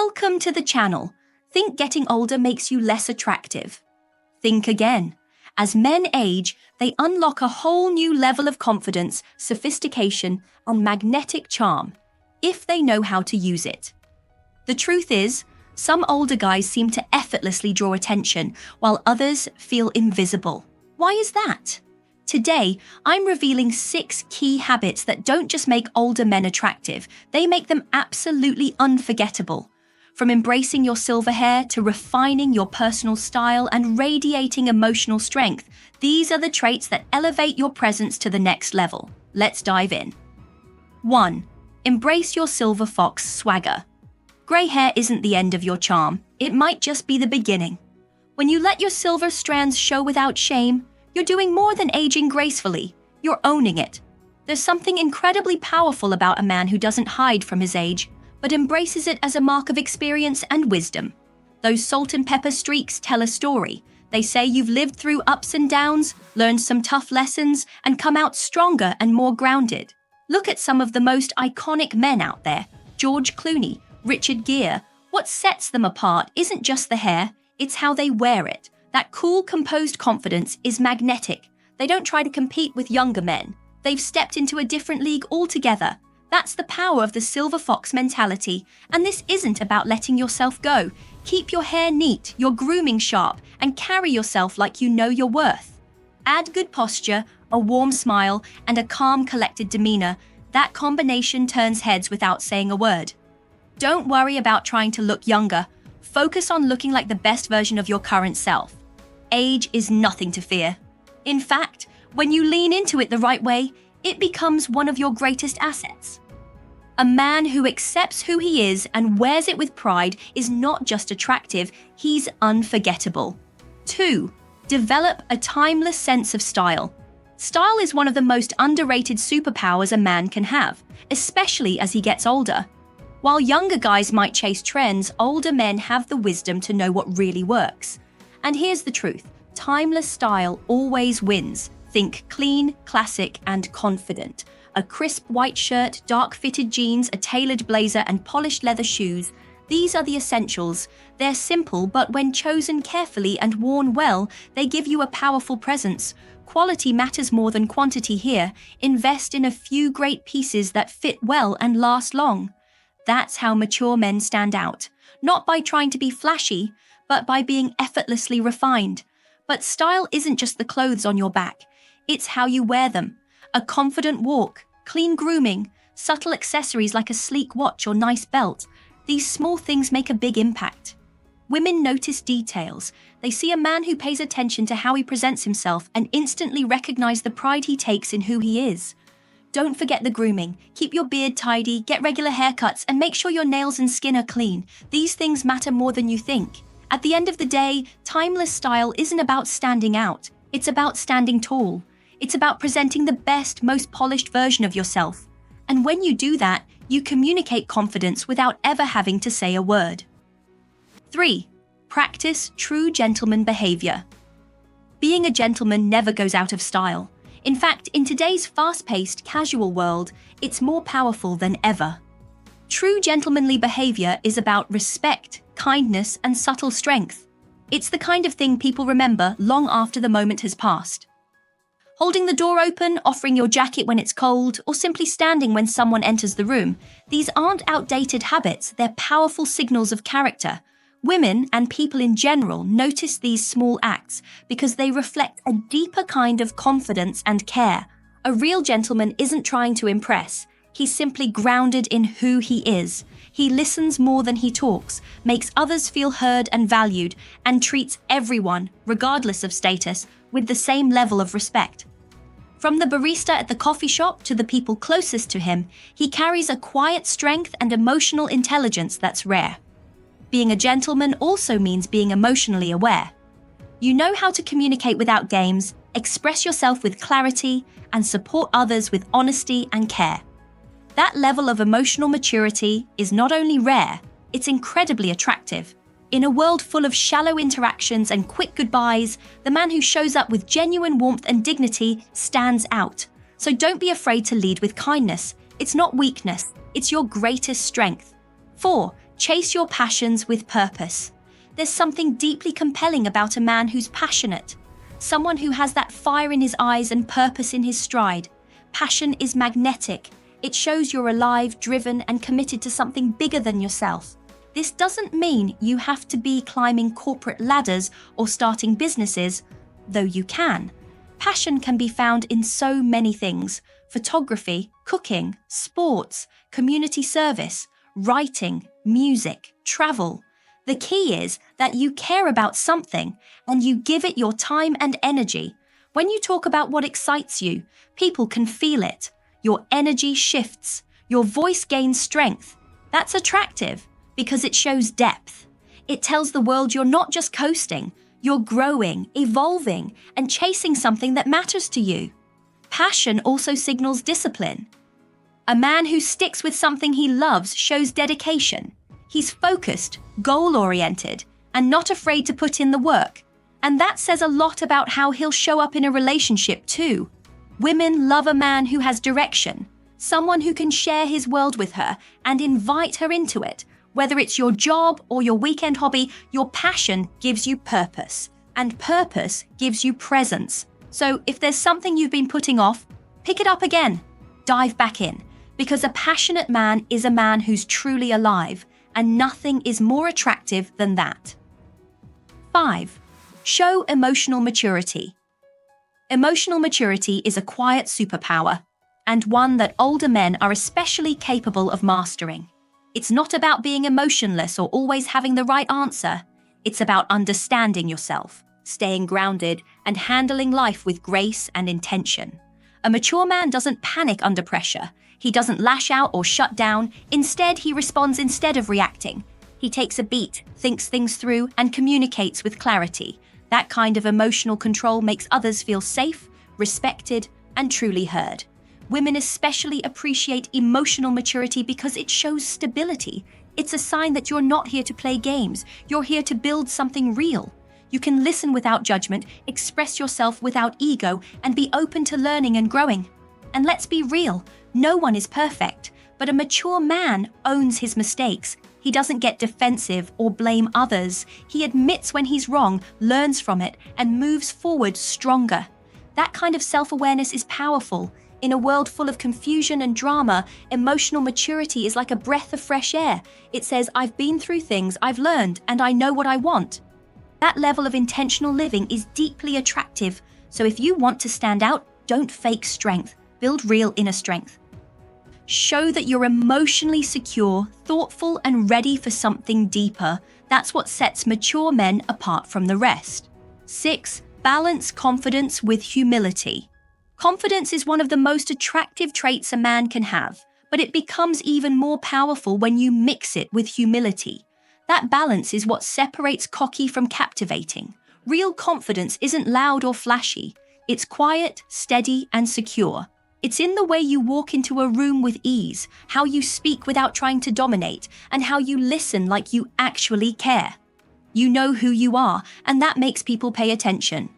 Welcome to the channel. Think getting older makes you less attractive? Think again. As men age, they unlock a whole new level of confidence, sophistication, and magnetic charm, if they know how to use it. The truth is, some older guys seem to effortlessly draw attention, while others feel invisible. Why is that? Today, I'm revealing 6 key habits that don't just make older men attractive, they make them absolutely unforgettable. From embracing your silver hair to refining your personal style and radiating emotional strength, these are the traits that elevate your presence to the next level. Let's dive in. 1. Embrace your silver fox swagger. Grey hair isn't the end of your charm, it might just be the beginning. When you let your silver strands show without shame, you're doing more than aging gracefully, you're owning it. There's something incredibly powerful about a man who doesn't hide from his age, but embraces it as a mark of experience and wisdom. Those salt and pepper streaks tell a story. They say you've lived through ups and downs, learned some tough lessons, and come out stronger and more grounded. Look at some of the most iconic men out there. George Clooney, Richard Gere. What sets them apart isn't just the hair, it's how they wear it. That cool, composed confidence is magnetic. They don't try to compete with younger men. They've stepped into a different league altogether. That's the power of the silver fox mentality. And this isn't about letting yourself go. Keep your hair neat, your grooming sharp, and carry yourself like you know your worth. Add good posture, a warm smile, and a calm, collected demeanor. That combination turns heads without saying a word. Don't worry about trying to look younger. Focus on looking like the best version of your current self. Age is nothing to fear. In fact, when you lean into it the right way, it becomes one of your greatest assets. A man who accepts who he is and wears it with pride is not just attractive, he's unforgettable. 2. Develop a timeless sense of style. Style is one of the most underrated superpowers a man can have, especially as he gets older. While younger guys might chase trends, older men have the wisdom to know what really works. And here's the truth, timeless style always wins. Think clean, classic, and confident. A crisp white shirt, dark-fitted jeans, a tailored blazer, and polished leather shoes. These are the essentials. They're simple, but when chosen carefully and worn well, they give you a powerful presence. Quality matters more than quantity here. Invest in a few great pieces that fit well and last long. That's how mature men stand out. Not by trying to be flashy, but by being effortlessly refined. But style isn't just the clothes on your back. It's how you wear them. A confident walk, clean grooming, subtle accessories like a sleek watch or nice belt. These small things make a big impact. Women notice details. They see a man who pays attention to how he presents himself and instantly recognize the pride he takes in who he is. Don't forget the grooming. Keep your beard tidy, get regular haircuts, and make sure your nails and skin are clean. These things matter more than you think. At the end of the day, timeless style isn't about standing out. It's about standing tall. It's about presenting the best, most polished version of yourself. And when you do that, you communicate confidence without ever having to say a word. 3. Practice true gentleman behavior. Being a gentleman never goes out of style. In fact, in today's fast-paced, casual world, it's more powerful than ever. True gentlemanly behavior is about respect, kindness, and subtle strength. It's the kind of thing people remember long after the moment has passed. Holding the door open, offering your jacket when it's cold, or simply standing when someone enters the room, these aren't outdated habits, they're powerful signals of character. Women, and people in general, notice these small acts because they reflect a deeper kind of confidence and care. A real gentleman isn't trying to impress. He's simply grounded in who he is. He listens more than he talks, makes others feel heard and valued, and treats everyone, regardless of status, with the same level of respect. From the barista at the coffee shop to the people closest to him, he carries a quiet strength and emotional intelligence that's rare. Being a gentleman also means being emotionally aware. You know how to communicate without games, express yourself with clarity, and support others with honesty and care. That level of emotional maturity is not only rare, it's incredibly attractive. In a world full of shallow interactions and quick goodbyes, the man who shows up with genuine warmth and dignity stands out. So don't be afraid to lead with kindness. It's not weakness, it's your greatest strength. 4. Chase your passions with purpose. There's something deeply compelling about a man who's passionate. Someone who has that fire in his eyes and purpose in his stride. Passion is magnetic. It shows you're alive, driven, and committed to something bigger than yourself. This doesn't mean you have to be climbing corporate ladders or starting businesses, though you can. Passion can be found in so many things: photography, cooking, sports, community service, writing, music, travel. The key is that you care about something and you give it your time and energy. When you talk about what excites you, people can feel it. Your energy shifts. Your voice gains strength. That's attractive because it shows depth. It tells the world you're not just coasting, you're growing, evolving, and chasing something that matters to you. Passion also signals discipline. A man who sticks with something he loves shows dedication. He's focused, goal-oriented, and not afraid to put in the work. And that says a lot about how he'll show up in a relationship too. Women love a man who has direction, someone who can share his world with her and invite her into it. Whether it's your job or your weekend hobby, your passion gives you purpose, and purpose gives you presence. So if there's something you've been putting off, pick it up again. Dive back in, because a passionate man is a man who's truly alive, and nothing is more attractive than that. 5. Show emotional maturity. Emotional maturity is a quiet superpower, and one that older men are especially capable of mastering. It's not about being emotionless or always having the right answer. It's about understanding yourself, staying grounded, and handling life with grace and intention. A mature man doesn't panic under pressure. He doesn't lash out or shut down. Instead, he responds instead of reacting. He takes a beat, thinks things through, and communicates with clarity. That kind of emotional control makes others feel safe, respected, and truly heard. Women especially appreciate emotional maturity because it shows stability. It's a sign that you're not here to play games. You're here to build something real. You can listen without judgment, express yourself without ego, and be open to learning and growing. And let's be real, no one is perfect, but a mature man owns his mistakes. He doesn't get defensive or blame others. He admits when he's wrong, learns from it, and moves forward stronger. That kind of self-awareness is powerful. In a world full of confusion and drama, emotional maturity is like a breath of fresh air. It says, I've been through things, I've learned, and I know what I want. That level of intentional living is deeply attractive. So if you want to stand out, don't fake strength. Build real inner strength. Show that you're emotionally secure, thoughtful, and ready for something deeper. That's what sets mature men apart from the rest. 6. Balance confidence with humility. Confidence is one of the most attractive traits a man can have, but it becomes even more powerful when you mix it with humility. That balance is what separates cocky from captivating. Real confidence isn't loud or flashy. It's quiet, steady, and secure. It's in the way you walk into a room with ease, how you speak without trying to dominate, and how you listen like you actually care. You know who you are, and that makes people pay attention.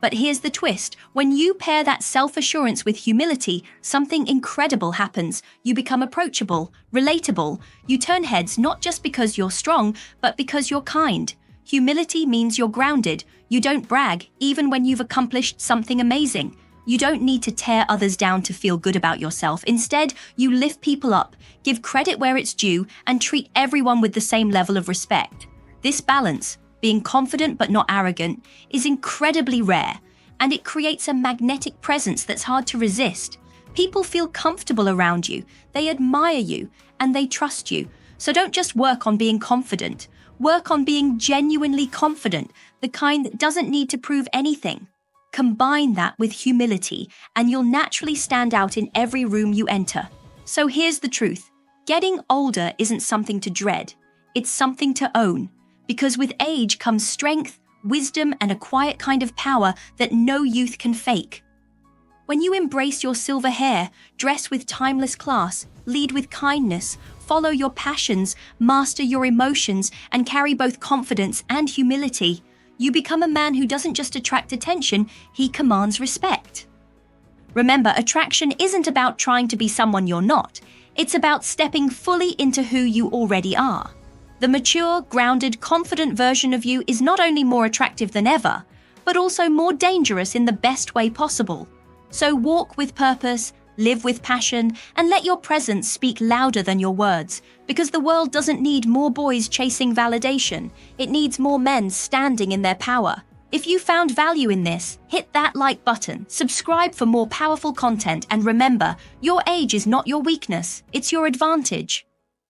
But here's the twist. When you pair that self-assurance with humility, something incredible happens. You become approachable, relatable. You turn heads not just because you're strong, but because you're kind. Humility means you're grounded. You don't brag, even when you've accomplished something amazing. You don't need to tear others down to feel good about yourself. Instead, you lift people up, give credit where it's due, and treat everyone with the same level of respect. This balance, being confident but not arrogant, is incredibly rare, and it creates a magnetic presence that's hard to resist. People feel comfortable around you, they admire you, and they trust you. So don't just work on being confident. Work on being genuinely confident, the kind that doesn't need to prove anything. Combine that with humility, and you'll naturally stand out in every room you enter. So here's the truth. Getting older isn't something to dread. It's something to own. Because with age comes strength, wisdom, and a quiet kind of power that no youth can fake. When you embrace your silver hair, dress with timeless class, lead with kindness, follow your passions, master your emotions, and carry both confidence and humility, you become a man who doesn't just attract attention, he commands respect. Remember, attraction isn't about trying to be someone you're not. It's about stepping fully into who you already are. The mature, grounded, confident version of you is not only more attractive than ever, but also more dangerous in the best way possible. So walk with purpose, live with passion, and let your presence speak louder than your words, because the world doesn't need more boys chasing validation. It needs more men standing in their power. If you found value in this, hit that like button, subscribe for more powerful content, and remember, your age is not your weakness, it's your advantage.